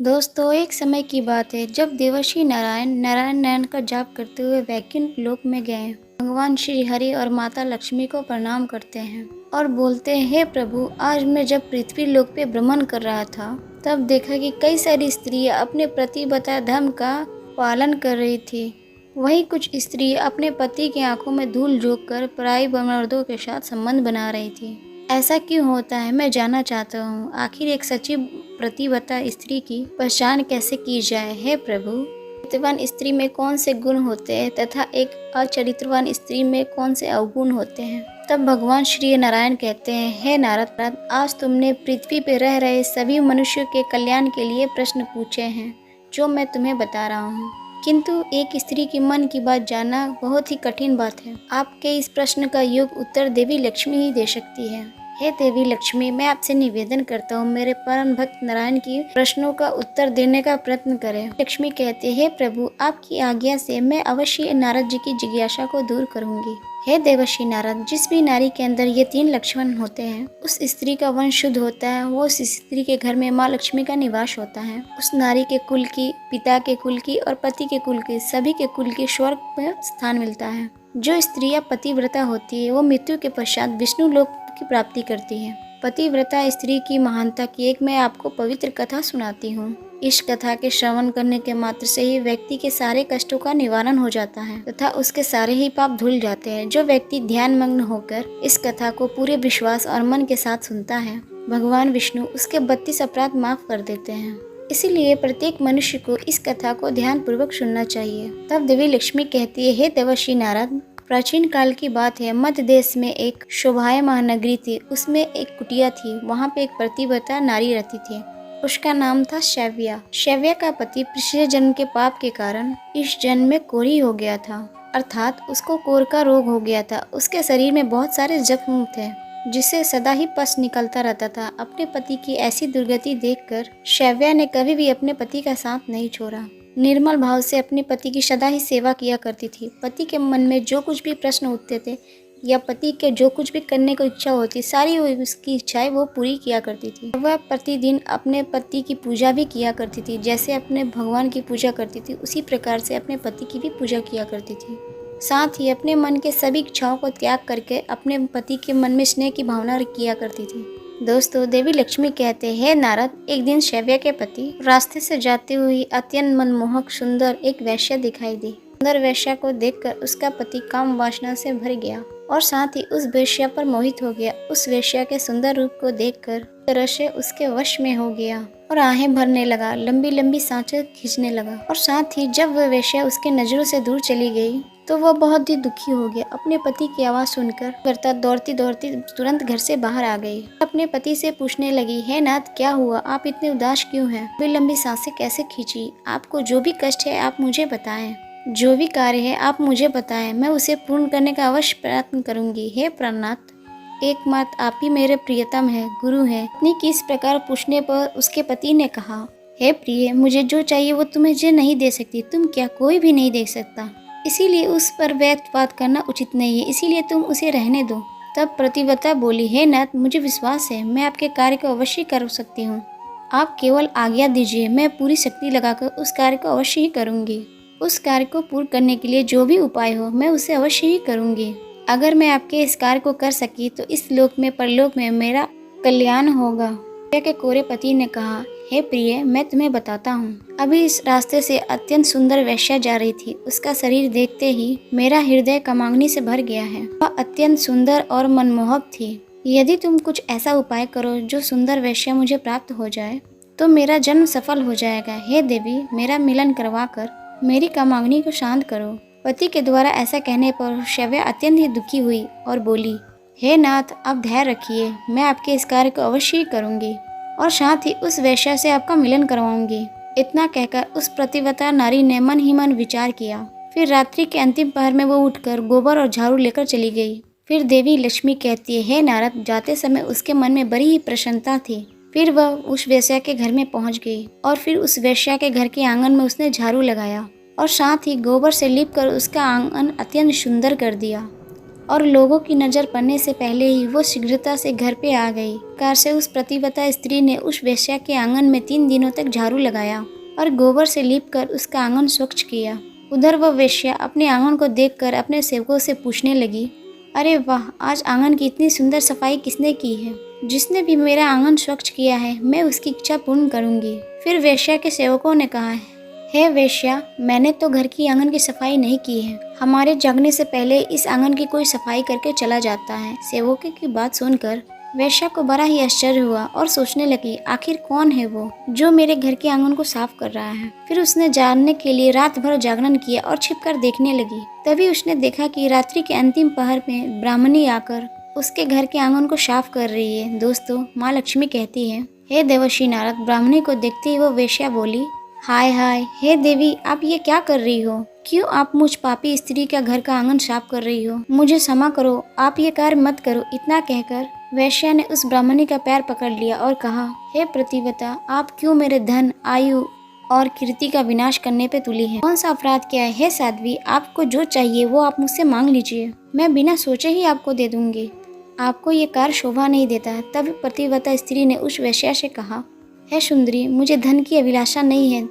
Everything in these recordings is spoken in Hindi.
दोस्तों, एक समय की बात है जब देवर्षि नारायण नारायण नयन का जाप करते हुए वैकुंठ लोक में गए। भगवान श्री हरि और माता लक्ष्मी को प्रणाम करते हैं और बोलते हैं, हे प्रभु, आज मैं जब पृथ्वी लोक पे भ्रमण कर रहा था तब देखा कि कई सारी स्त्रियां अपने प्रतिबद्ध धर्म का पालन कर रही थी। वहीं कुछ स्त्रियां अपने पति की आंखों में धूल झोंक कर पराई मर्दों के साथ संबंध बना रही थी। ऐसा क्यों होता है, मैं जानना चाहता हूँ। आखिर एक सच्ची प्रतिबद्ध स्त्री की पहचान कैसे की जाए? हे प्रभु, चरित्रवान स्त्री में कौन से गुण होते हैं तथा एक अचरित्रवान स्त्री में कौन से अवगुण होते हैं? तब भगवान श्री नारायण कहते हैं, हे नारद, आज तुमने पृथ्वी पर रह रहे सभी मनुष्यों के कल्याण के लिए प्रश्न पूछे हैं जो मैं तुम्हें बता रहा हूँ। किंतु एक स्त्री की मन की बात जानना बहुत ही कठिन बात है। आपके इस प्रश्न का योग्य उत्तर देवी लक्ष्मी ही दे सकती है। हे देवी लक्ष्मी, मैं आपसे निवेदन करता हूँ, मेरे परम भक्त नारायण की प्रश्नों का उत्तर देने का प्रयत्न करें। लक्ष्मी कहते, हे प्रभु, आपकी आज्ञा से मैं अवश्य नारद जी की जिज्ञासा को दूर करूंगी। हे देवर्षि नारद, जिस भी नारी के अंदर ये 3 लक्षण होते हैं उस स्त्री का वंश शुद्ध होता है। वो उस स्त्री के घर में माँ लक्ष्मी का निवास होता है। उस नारी के कुल की, पिता के कुल की और पति के कुल की, सभी के कुल की स्वर्ग में स्थान मिलता है। जो स्त्रियां पतिव्रता होती है वो मृत्यु के पश्चात विष्णु लोक की प्राप्ति करती है। पतिव्रता स्त्री की महानता की एक मैं आपको पवित्र कथा सुनाती हूँ। इस कथा के श्रवण करने के मात्र से ही व्यक्ति के सारे कष्टों का निवारण हो जाता है तथा उसके सारे ही पाप धुल जाते हैं। जो व्यक्ति ध्यान मग्न होकर इस कथा को पूरे विश्वास और मन के साथ सुनता है, भगवान विष्णु उसके 32 अपराध माफ कर देते हैं। इसीलिए प्रत्येक मनुष्य को इस कथा को ध्यान पूर्वक सुनना चाहिए। तब देवी लक्ष्मी कहती है, हे देवर्षि नारद, प्राचीन काल की बात है। मध्य देश में एक शोभायमान नगरी थी। उसमें एक कुटिया थी। वहाँ पे एक प्रतिव्रता नारी रहती थी। उसका नाम था शैव्या। शैव्या का पति पिछले जन्म के पाप के कारण इस जन्म में कोढ़ी हो गया था, अर्थात उसको कोढ़ का रोग हो गया था। उसके शरीर में बहुत सारे जख्म थे जिससे सदा ही पस निकलता रहता था। अपने पति की ऐसी दुर्गति देखकर शैव्या ने कभी भी अपने पति का साथ नहीं छोड़ा। निर्मल भाव से अपने पति की सदा ही सेवा किया करती थी। पति के मन में जो कुछ भी प्रश्न उठते थे या पति के जो कुछ भी करने को इच्छा होती, सारी उसकी इच्छाएं वो पूरी किया करती थी। वह प्रतिदिन अपने पति की पूजा भी किया करती थी। जैसे अपने भगवान की पूजा करती थी उसी प्रकार से अपने पति की भी पूजा किया करती थी। साथ ही अपने मन के सभी इच्छाओं को त्याग करके अपने पति के मन में स्नेह की भावना किया करती थी। दोस्तों, देवी लक्ष्मी कहते हैं, नारद, एक दिन शैव्या के पति रास्ते से जाते हुए अत्यंत मनमोहक सुंदर एक वैश्या दिखाई दी। सुंदर वैश्या को देखकर उसका पति काम वासना से भर गया और साथ ही उस वैश्या पर मोहित हो गया। उस वैश्या के सुंदर रूप को देखकर तरह से उसके वश में हो गया और आहें भरने लगा, लंबी लंबी सांसें खींचने लगा। और साथ ही जब वह वैश्या उसके नजरों से दूर चली गई तो वह बहुत ही दुखी हो गया। अपने पति की आवाज सुनकर करता दौड़ती दौड़ती तुरंत घर से बाहर आ गई। अपने पति से पूछने लगी, हे नाथ, क्या हुआ? आप इतने उदास क्यों हैं? लंबी लंबी सांसें कैसे खींची? आपको जो भी कष्ट है आप मुझे बताएं। जो भी कार्य है आप मुझे बताएं, मैं उसे पूर्ण करने का अवश्य प्रयत्न करूंगी। हे प्राणनाथ, एकमात्र आप ही मेरे प्रियतम है, गुरु है। पत्नी की इस प्रकार पूछने पर उसके पति ने कहा, हे प्रिय, मुझे जो चाहिए वो तुम्हें नहीं दे सकती। तुम क्या, कोई भी नहीं दे सकता, इसीलिए उस पर व्यक्तपात करना उचित नहीं है, इसीलिए तुम उसे रहने दो। तब प्रतिव्रता बोली, हे नाथ, मुझे विश्वास है मैं आपके कार्य को अवश्य कर सकती हूँ। आप केवल आज्ञा दीजिए, मैं पूरी शक्ति लगाकर उस कार्य को अवश्य ही करूँगी। उस कार्य को पूर्ण करने के लिए जो भी उपाय हो मैं उसे अवश्य ही करूँगी। अगर मैं आपके इस कार्य को कर सकी तो इस लोक में परलोक में मेरा कल्याण होगा। के कोरे पति ने कहा, हे प्रिय, मैं तुम्हें बताता हूँ। अभी इस रास्ते से अत्यंत सुंदर वैश्या जा रही थी। उसका शरीर देखते ही मेरा हृदय कामाग्नि से भर गया है। वह अत्यंत सुंदर और मनमोहक थी। यदि तुम कुछ ऐसा उपाय करो जो सुंदर वैश्या मुझे प्राप्त हो जाए तो मेरा जन्म सफल हो जाएगा। हे देवी, मेरा मिलन करवा कर मेरी कामाग्नि को शांत करो। पति के द्वारा ऐसा कहने पर शैव्या अत्यंत ही दुखी हुई और बोली, हे नाथ, आप धैर्य रखिए, मैं आपके इस कार्य को अवश्य ही करूँगी और साथ ही उस वैश्या से आपका मिलन करवाऊंगी। इतना कहकर उस प्रतिव्रता नारी ने मन ही मन विचार किया। फिर रात्रि के अंतिम पहर में वो उठकर गोबर और झाड़ू लेकर चली गई। फिर देवी लक्ष्मी कहती है, हे नारद, जाते समय उसके मन में बड़ी ही प्रसन्नता थी। फिर वह उस वैश्या के घर में पहुंच गई और फिर उस वैश्या के घर के आंगन में उसने झाड़ू लगाया और साथ ही गोबर से लीप कर उसका आंगन अत्यंत सुंदर कर दिया। और लोगों की नज़र पड़ने से पहले ही वो शीघ्रता से घर पे आ गई। कार से उस प्रतिव्रता स्त्री ने उस वेश्या के आंगन में 3 दिनों तक झाड़ू लगाया और गोबर से लीपकर उसका आंगन स्वच्छ किया। उधर वह वेश्या अपने आंगन को देखकर अपने सेवकों से पूछने लगी, अरे वाह, आज आंगन की इतनी सुंदर सफाई किसने की है? जिसने भी मेरा आंगन स्वच्छ किया है, मैं उसकी इच्छा पूर्ण करूंगी। फिर वेश्या के सेवकों ने कहा, हे वेश्या, मैंने तो घर की आंगन की सफाई नहीं की है। हमारे जागने से पहले इस आंगन की कोई सफाई करके चला जाता है। सेवकों की बात सुनकर वेश्या को बड़ा ही आश्चर्य हुआ और सोचने लगी, आखिर कौन है वो जो मेरे घर के आंगन को साफ कर रहा है। फिर उसने जानने के लिए रात भर जागरण किया और छिपकर देखने लगी। तभी उसने देखा कि रात्रि के अंतिम पहर में ब्राह्मणी आकर उसके घर के आंगन को साफ कर रही है। दोस्तों, माँ लक्ष्मी कहती है, हे देवर्षि नारद। ब्राह्मणी को देखते ही वो वेश्या बोली, हाय हाय, हे देवी, आप ये क्या कर रही हो? क्यों आप मुझ पापी स्त्री का घर का आंगन साफ कर रही हो? मुझे क्षमा करो, आप ये कार्य मत करो। इतना कहकर वेश्या ने उस ब्राह्मणी का पैर पकड़ लिया और कहा, हे प्रतिव्रता, आप क्यों मेरे धन, आयु और कीर्ति का विनाश करने पे तुली है? कौन सा अपराध किया है? हे साध्वी, आपको जो चाहिए वो आप मुझसे मांग लीजिए, मैं बिना सोचे ही आपको दे दूंगी। आपको ये कार्य शोभा नहीं देता। तब प्रतिव्रता स्त्री ने उस वेश्या से कहा, हे सुंदरी, मुझे धन की अभिलाषा नहीं है,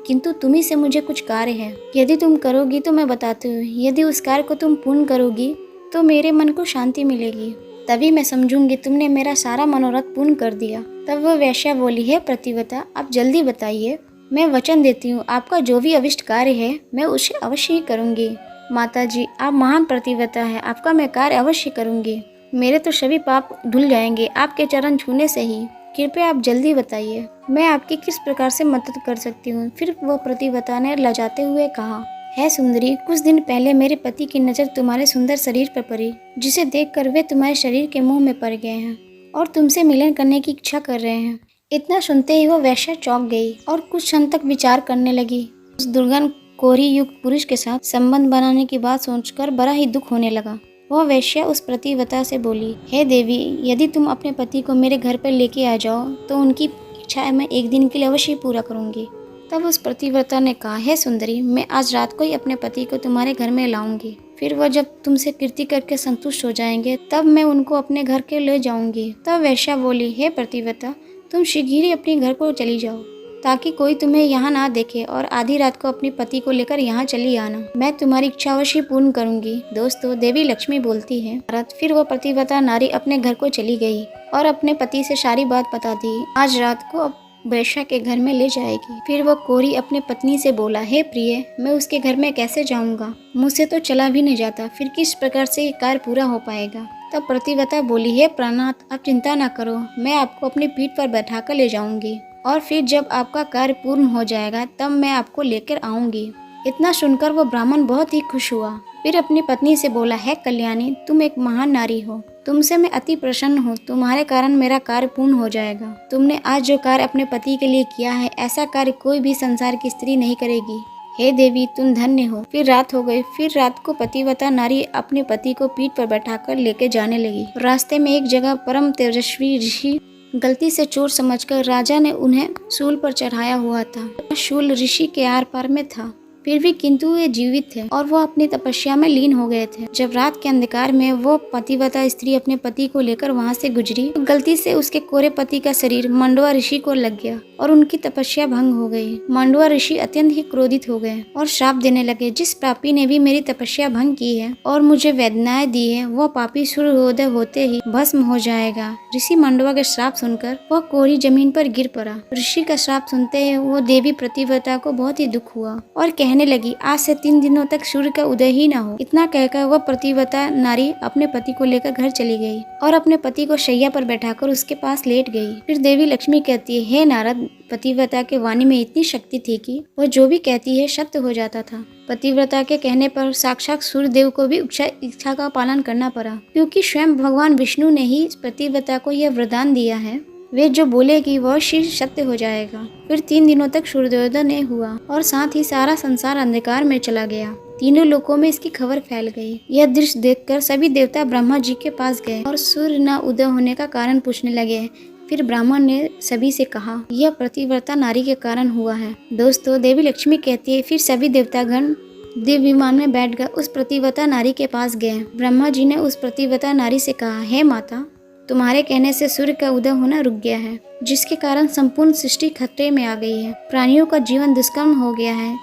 किंतु तुम्ही से मुझे कुछ कार्य है। यदि तुम करोगी तो मैं बताती हूँ, यदि उस कार्य को तुम पूर्ण करोगी तो मेरे मन को शांति मिलेगी, तभी मैं समझूंगी तुमने मेरा सारा मनोरथ पूर्ण कर दिया। तब वह वेश्या बोली, हे प्रतिव्रता, आप जल्दी बताइए, मैं वचन देती हूँ आपका जो भी अभिष्ट कार्य है मैं उसे अवश्य ही करूँगी। माता जी, आप महान प्रतिव्रता है, आपका मैं कार्य अवश्य करूँगी। मेरे तो सभी पाप धुल जाएंगे आपके चरण छूने से ही। कृपया आप जल्दी बताइए, मैं आपकी किस प्रकार से मदद कर सकती हूँ। फिर वो प्रतिव्रता ने लजाते हुए कहा, है सुंदरी, कुछ दिन पहले मेरे पति की नज़र तुम्हारे सुंदर शरीर पर पड़ी, जिसे देखकर वे तुम्हारे शरीर के मुंह में पड़ गए हैं और तुमसे मिलन करने की इच्छा कर रहे हैं। इतना सुनते ही वो वेश्या चौंक गई और कुछ क्षण तक विचार करने लगी। उस दुर्गंध कोढ़ी युक्त पुरुष के साथ संबंध बनाने की बात सोचकर बड़ा ही दुख होने लगा। वह वेश्या उस प्रतिव्रता से बोली, हे देवी, यदि तुम अपने पति को मेरे घर पर लेके आ जाओ तो उनकी इच्छा मैं एक दिन के लिए अवश्य पूरा करूंगी। तब उस प्रतिव्रता ने कहा, हे सुंदरी, मैं आज रात को ही अपने पति को तुम्हारे घर में लाऊंगी। फिर वह जब तुमसे कीर्ति करके संतुष्ट हो जाएंगे तब मैं उनको अपने घर के ले जाऊंगी। तब वेश्या बोली, हे प्रतिव्रता, तुम शीघ्र ही अपने घर को चली जाओ ताकि कोई तुम्हें यहाँ ना देखे और आधी रात को अपने पति को लेकर यहाँ चली आना। मैं तुम्हारी इच्छा अवश्य पूर्ण करूंगी। दोस्तों, देवी लक्ष्मी बोलती है, फिर वह प्रतिव्रता नारी अपने घर को चली गई और अपने पति से सारी बात बता दी। आज रात को अब वेश्या के घर में ले जाएगी। फिर वो कोढ़ी अपने पत्नी से बोला, हे प्रिय, मैं उसके घर में कैसे जाऊंगा? मुझसे तो चला भी नहीं जाता, फिर किस प्रकार से ये कार्य पूरा हो पाएगा? तब प्रतिव्रता बोली, हे प्राणनाथ, आप चिंता ना करो, मैं आपको अपनी पीठ पर बैठाकर ले जाऊंगी और फिर जब आपका कार्य पूर्ण हो जाएगा तब मैं आपको लेकर आऊंगी। इतना सुनकर वो ब्राह्मण बहुत ही खुश हुआ। फिर अपनी पत्नी से बोला, है कल्याणी, तुम एक महान नारी हो, तुमसे मैं अति प्रसन्न हूँ, तुम्हारे कारण मेरा कार्य पूर्ण हो जाएगा। तुमने आज जो कार्य अपने पति के लिए किया है, ऐसा कार्य कोई भी संसार की स्त्री नहीं करेगी। हे देवी, तुम धन्य हो। फिर रात हो गई। फिर रात को प्रतिव्रता नारी अपने पति को पीठ पर बैठाकर लेके जाने लगी। रास्ते में एक जगह परम तेजस्वी ऋषि गलती से चोर समझकर राजा ने उन्हें शूल पर चढ़ाया हुआ था। शूल ऋषि के आर पार में था, फिर भी किंतु वे जीवित थे और वो अपनी तपस्या में लीन हो गए थे। जब रात के अंधकार में वो प्रतिव्रता स्त्री अपने पति को लेकर वहां से गुजरी तो गलती से उसके कोरे पति का शरीर मंडवा ऋषि को लग गया और उनकी तपस्या भंग हो गई। मंडवा ऋषि अत्यंत ही क्रोधित हो गए और श्राप देने लगे, जिस पापी ने भी मेरी तपस्या भंग की है और मुझे वेदनाएं दी है, वह पापी सूर्योदय होते ही भस्म हो जाएगा। ऋषि मंडवा के श्राप सुनकर वह कोढ़ी जमीन पर गिर पड़ा। ऋषि का श्राप सुनते ही वो देवी प्रतिव्रता को बहुत ही दुख हुआ और कहने लगी, आज से 3 दिनों तक सूर्य का उदय ही न हो। इतना कहकर वह प्रतिव्रता नारी अपने पति को लेकर घर चली गई और अपने पति को शैया पर बैठाकर उसके पास लेट गई। फिर देवी लक्ष्मी कहती है, हे नारद, पतिव्रता के वाणी में इतनी शक्ति थी कि वह जो भी कहती है सत्य हो जाता था। पतिव्रता के कहने पर साक्षात सूर्य देव को भी इच्छा का पालन करना पड़ा, क्योंकि स्वयं भगवान विष्णु ने ही पतिव्रता को यह वरदान दिया है, वे जो बोलेगी वह शीघ्र सत्य हो जाएगा। फिर 3 दिनों तक सूर्योदय नहीं हुआ और साथ ही सारा संसार अंधकार में चला गया। तीनों लोकों में इसकी खबर फैल गई। यह दृश्य देखकर सभी देवता ब्रह्मा जी के पास गए और सूर्य न उदय होने का कारण पूछने लगे। फिर ब्राह्मण ने सभी से कहा, यह प्रतिव्रता नारी के कारण हुआ है। दोस्तों, देवी लक्ष्मी कहती है, फिर सभी देवतागण दिव्य विमान में बैठकर उस प्रतिव्रता नारी के पास गए। ब्रह्मा जी ने उस प्रतिव्रता नारी से कहा, हे माता, तुम्हारे कहने से सूर्य का उदय होना रुक गया है, जिसके कारण संपूर्ण सृष्टि खतरे में आ गई है। प्राणियों का जीवन दुष्कर्म हो गया है।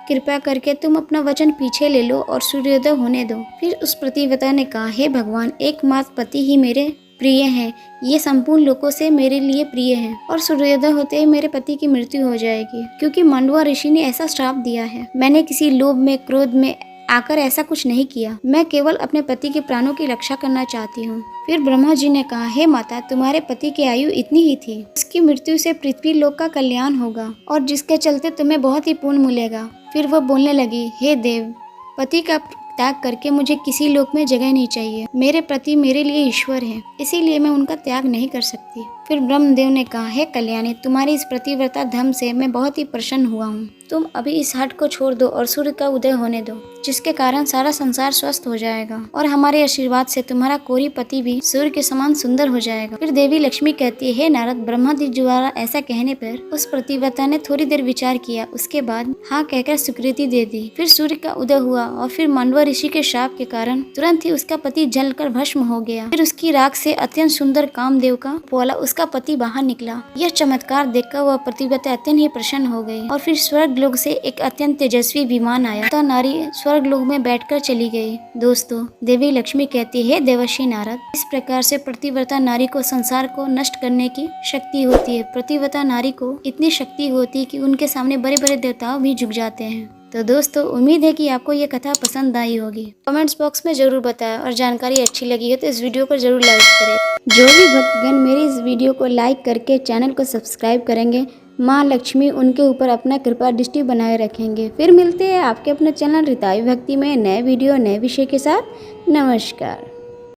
कृपया करके तुम अपना वचन पीछे ले लो और सूर्योदय होने दो। फिर उस प्रतिव्रता ने कहा, हे भगवान, एकमात्र पति ही मेरे प्रिय हैं। ये संपूर्ण लोगों से मेरे लिए प्रिय है और सूर्योदय होते ही मेरे पति की मृत्यु हो जाएगी, क्योंकि मांडवा ऋषि ने ऐसा श्राप दिया है। मैंने किसी लोभ में, क्रोध में आकर ऐसा कुछ नहीं किया। मैं केवल अपने पति के प्राणों की रक्षा करना चाहती हूँ। फिर ब्रह्मा जी ने कहा, हे माता, तुम्हारे पति की आयु इतनी ही थी। उसकी मृत्यु से पृथ्वी लोक का कल्याण होगा और जिसके चलते तुम्हें बहुत ही पुण्य मिलेगा। फिर वह बोलने लगी, हे देव, पति का त्याग करके मुझे किसी लोक में जगह नहीं चाहिए। मेरे पति मेरे लिए ईश्वर हैं, इसीलिए मैं उनका त्याग नहीं कर सकती। फिर ब्रह्मदेव ने कहा, हे कल्याणी, तुम्हारी इस प्रतिव्रता धर्म से मैं बहुत ही प्रसन्न हुआ हूँ। तुम अभी इस हट को छोड़ दो और सूर्य का उदय होने दो, जिसके कारण सारा संसार स्वस्थ हो जाएगा और हमारे आशीर्वाद से तुम्हारा कोरी पति भी सूर्य के समान सुंदर हो जाएगा। फिर देवी लक्ष्मी कहती है, हे नारद, ब्रह्मा जी द्वारा ऐसा कहने पर उस प्रतिव्रता ने थोड़ी देर विचार किया। उसके बाद हाँ कहकर स्वीकृति दे दी। फिर सूर्य का उदय हुआ और फिर मांडवा ऋषि के श्राप के कारण तुरंत ही उसका पति जलकर भस्म हो गया। फिर उसकी राख से अत्यंत सुंदर कामदेव का वाला उसका पति बाहर निकला। यह चमत्कार देखकर वह प्रतिव्रता अत्यंत ही प्रसन्न हो गई और फिर स्वर्ग लोक से एक अत्यंत तेजस्वी विमान आया तथा नारी स्वर्ग लोक में बैठकर चली गई। दोस्तों, देवी लक्ष्मी कहती है, देवर्षि नारद, इस प्रकार से प्रतिव्रता नारी को संसार को नष्ट करने की शक्ति होती है। प्रतिव्रता नारी को इतनी शक्ति होती है कि उनके सामने बड़े बड़े देवताओं भी झुक जाते हैं। तो दोस्तों, उम्मीद है कि आपको ये कथा पसंद आई होगी। कमेंट्स बॉक्स में जरूर बताएं और जानकारी अच्छी लगी है तो इस वीडियो को जरूर लाइक करें। जो भी भक्तगण मेरे इस वीडियो को लाइक करके चैनल को सब्सक्राइब करेंगे, माँ लक्ष्मी उनके ऊपर अपना कृपा दृष्टि बनाए रखेंगे। फिर मिलते हैं आपके अपने चैनल रिताई भक्ति में नए वीडियो नए विषय के साथ। नमस्कार।